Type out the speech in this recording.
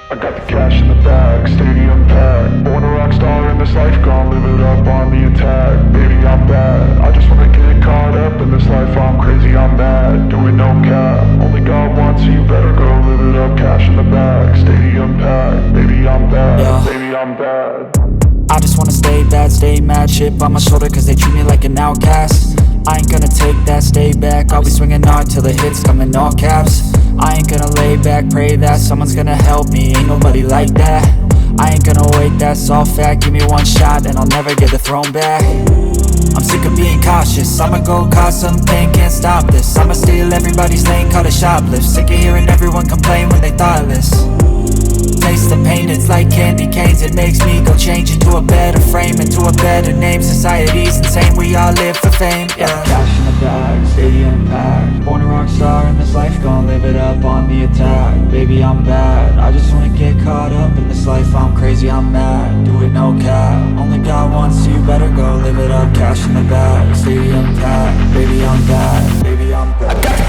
I got the cash in the bag, stadium packed. Born a rock star in this life, gon' live it up on the attack. Baby, I'm bad, I just wanna get caught up in this life. I'm crazy, I'm mad, doing no cap. Only God wants you, better go live it up. Cash in the bag, stadium packed. Baby, I'm bad, Yeah. baby, I'm bad. I just wanna stay bad, stay mad. Chip on my shoulder cause they treat me like an outcast. I ain't gonna take that, stay back. I'll be swinging hard till the hits come in all caps. I ain't gonna lay back, pray that someone's gonna help me. Ain't nobody like that. I ain't gonna wait, that's all fact. Give me one shot and I'll never get the throne back. I'm sick of being cautious, I'ma go cause some pain, can't stop this. I'ma steal everybody's lane, call it shoplift. Sick of hearing everyone complain when they thoughtless. Taste the pain, it's like candy canes. It makes me go change into a better frame, into a better name. Society's insane, we all live for fame, yeah. Cash in the bag, stadium packed. Born a rock star in this life, gon' live it up on the attack. Baby, I'm bad, I just wanna get caught up in this life. I'm crazy, I'm mad, do it no cap. Only God wants you, better go live it up. Cash in the bag, stadium packed. Baby, I'm bad, baby, I'm bad.